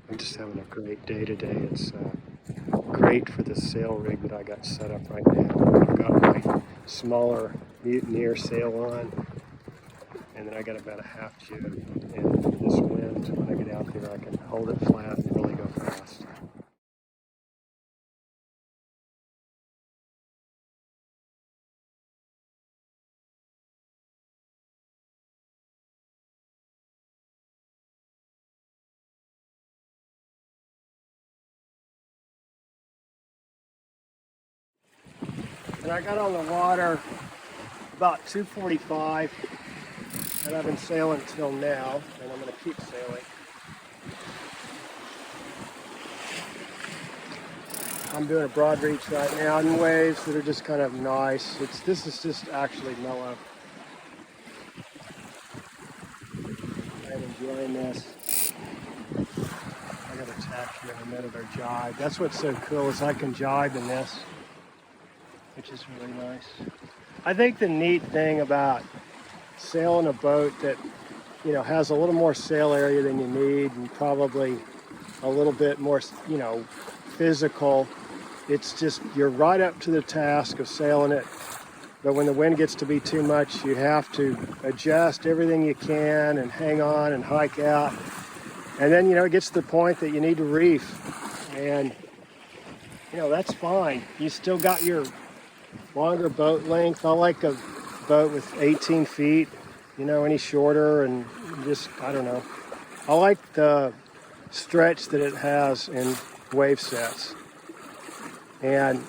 I'm just having a great day today. It's great for the sail rig that I got set up right now. I've got my smaller Buccaneer sail on, and then I got about a half jib. And this wind, when I get out there, I can hold it flat and really go fast. And I got on the water about 2:45, and I've been sailing till now, and I'm going to keep sailing. I'm doing a broad reach right now in waves that are just kind of nice. This is just actually mellow. I'm enjoying this. I got a tack here in a minute or jibe. That's what's so cool is I can jibe in this, which is really nice. I think the neat thing about sailing a boat that, you know, has a little more sail area than you need and probably a little bit more, you know, physical. It's just, you're right up to the task of sailing it. But when the wind gets to be too much, you have to adjust everything you can and hang on and hike out. And then, you know, it gets to the point that you need to reef. And, you know, that's fine. You still got your longer boat length. I like a boat with 18 feet, you know, any shorter and just, I don't know. I like the stretch that it has in wave sets. And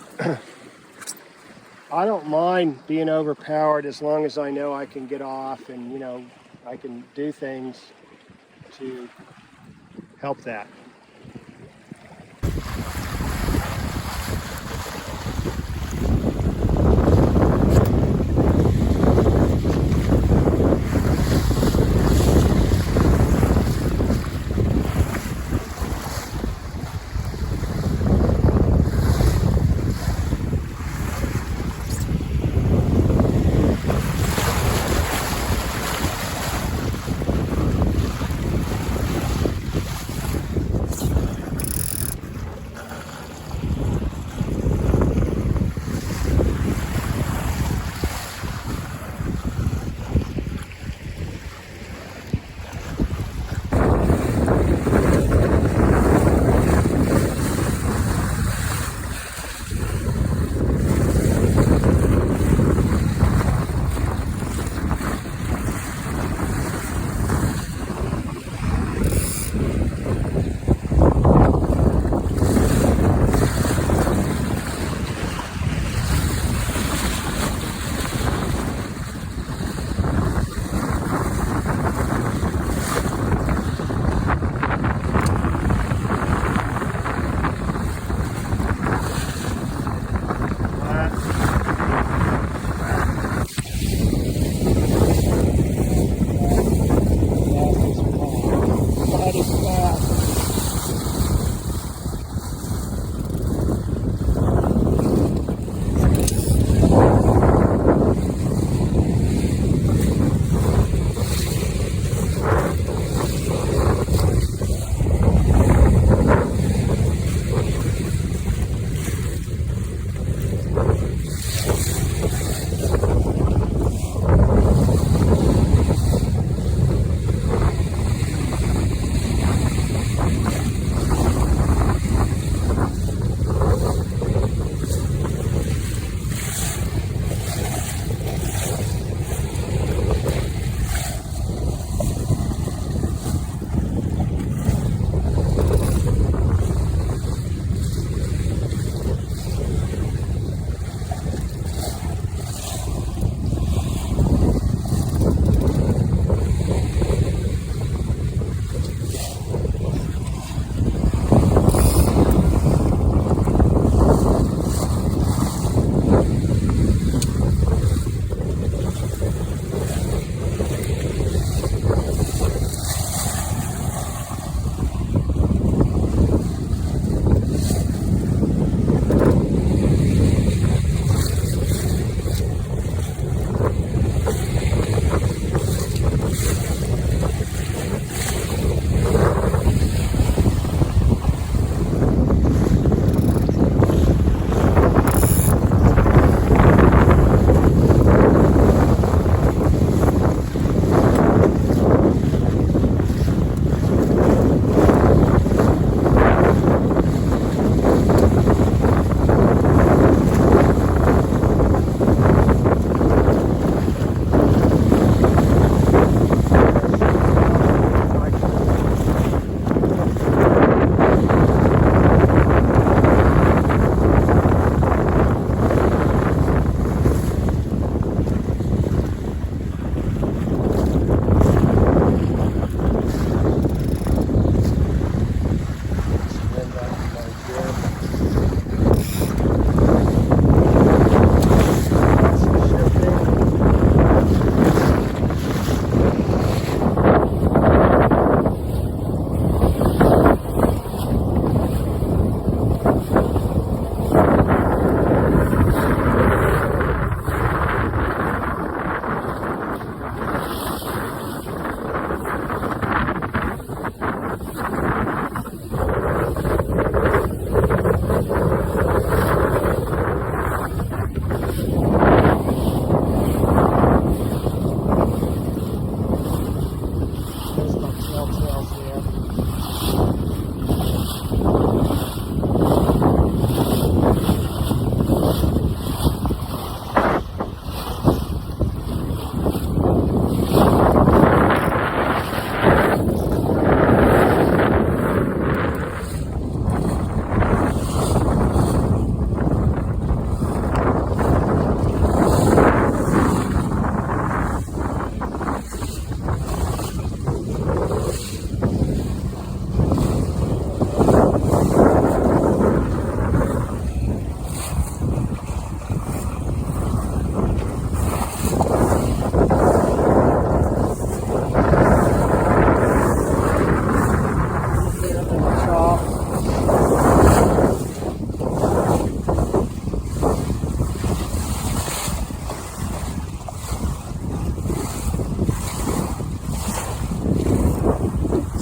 I don't mind being overpowered as long as I know I can get off and, you know, I can do things to help that.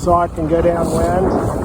so I can go downwind.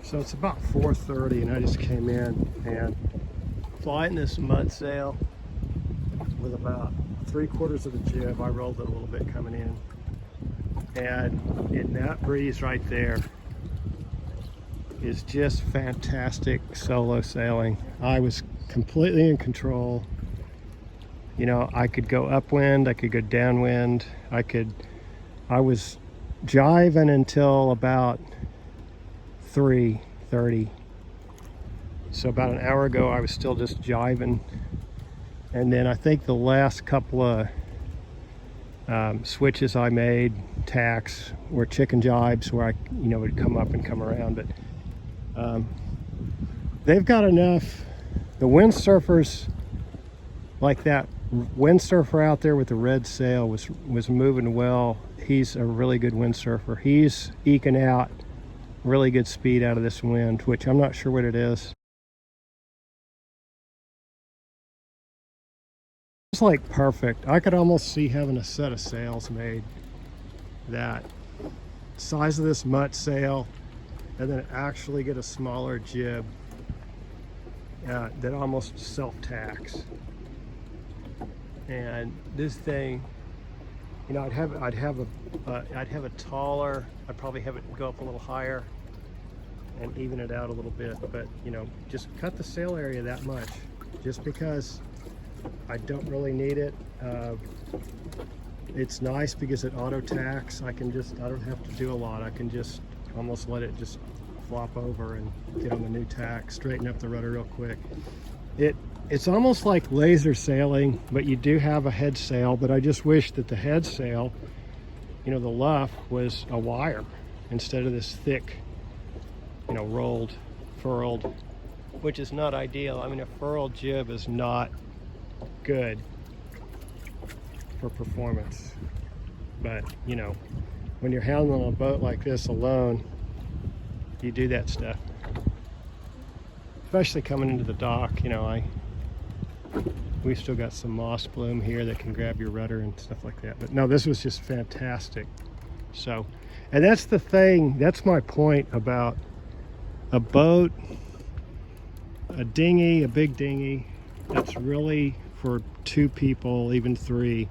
So it's about 4:30 and I just came in and flying this mud sail with about 3/4 of the jib. I rolled it a little bit coming in, and in that breeze right there is just fantastic solo sailing. I was completely in control. You know, I could go upwind, I could go downwind, I was jiving until about 3:30. So about an hour ago I was still just jiving, and then I think the last couple of switches I made, tacks, were chicken jibes where I would come up and come around. But they've got enough. The windsurfers, like that windsurfer out there with the red sail was moving well. He's a really good windsurfer. He's eking out really good speed out of this wind, which I'm not sure what it is. It's like perfect. I could almost see having a set of sails made that size of this mutt sail, and then actually get a smaller jib that almost self-tacks. And this thing, I'd have a taller. I'd probably have it go up a little higher and even it out a little bit, but just cut the sail area that much, just because I don't really need it. It's nice because it auto tacks. I don't have to do a lot. I can just almost let it just flop over and get on the new tack, straighten up the rudder real quick. It's almost like laser sailing, but you do have a head sail. But I just wish that the head sail, the luff, was a wire instead of this thick, rolled, furled, which is not ideal. I mean, a furled jib is not good for performance. But, when you're handling a boat like this alone, you do that stuff. Especially coming into the dock, we've still got some moss bloom here that can grab your rudder and stuff like that. But no, this was just fantastic. So, and that's the thing, that's my point about a boat, a dinghy, a big dinghy, that's really for 2 people, even 3.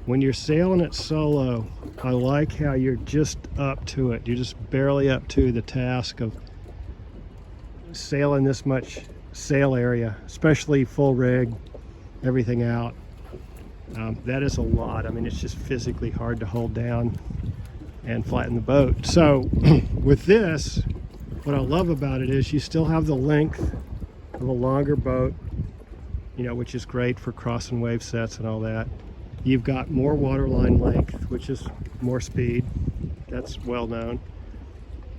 When you're sailing it solo, I like how you're just up to it. You're just barely up to the task of sailing this much sail area, especially full rig, everything out. That is a lot. I mean, it's just physically hard to hold down and flatten the boat. So with this, what I love about it is you still have the length of a longer boat, which is great for crossing wave sets and all that. You've got more waterline length, which is more speed. That's well known.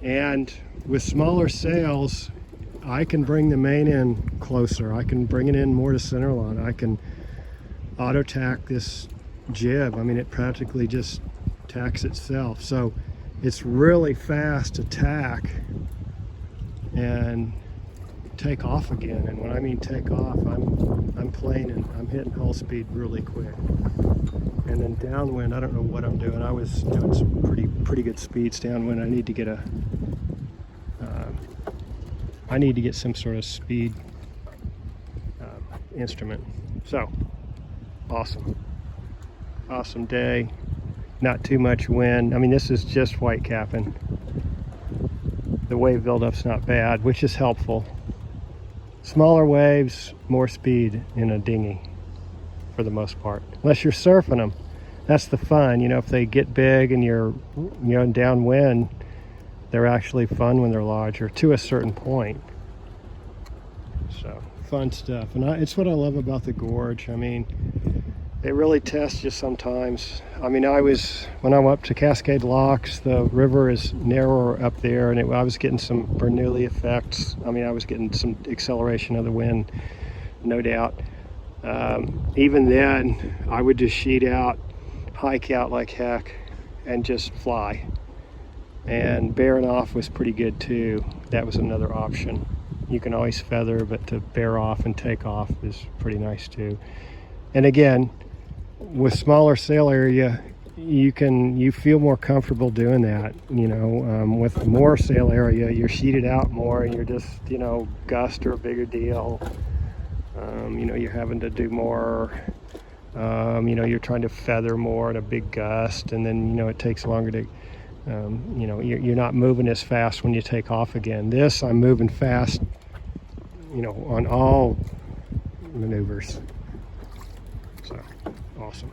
And with smaller sails, I can bring the main end closer. I can bring it in more to center line. I can auto tack this jib. I mean, it practically just tacks itself. So it's really fast to tack and take off again. And when I mean take off, I'm planing. I'm hitting hull speed really quick. And then downwind, I don't know what I'm doing. I was doing some pretty good speeds downwind. I need to get some sort of speed instrument. So awesome day. Not too much wind. I mean, this is just white capping. The wave buildup's not bad, which is helpful. Smaller waves, more speed in a dinghy for the most part, unless you're surfing them. That's the fun, you know. If they get big and you're downwind, they're actually fun when they're larger to a certain point. So fun stuff. And it's what I love about the gorge. I mean, it really tests you sometimes. I mean, when I went up to Cascade Locks, the river is narrower up there, and I was getting some Bernoulli effects. I mean, I was getting some acceleration of the wind, no doubt. Even then, I would just sheet out, hike out like heck, and just fly. And bearing off was pretty good too. That was another option. You can always feather, but to bear off and take off is pretty nice too. And again, with smaller sail area, you feel more comfortable doing that. You know, with more sail area, you're sheeted out more, and you're just, you know, gusts are a bigger deal. You know, you're having to do more. You know, you're trying to feather more in a big gust, and then, you know, it takes longer to, you know, you're not moving as fast when you take off again. This, I'm moving fast, you know, on all maneuvers. So awesome.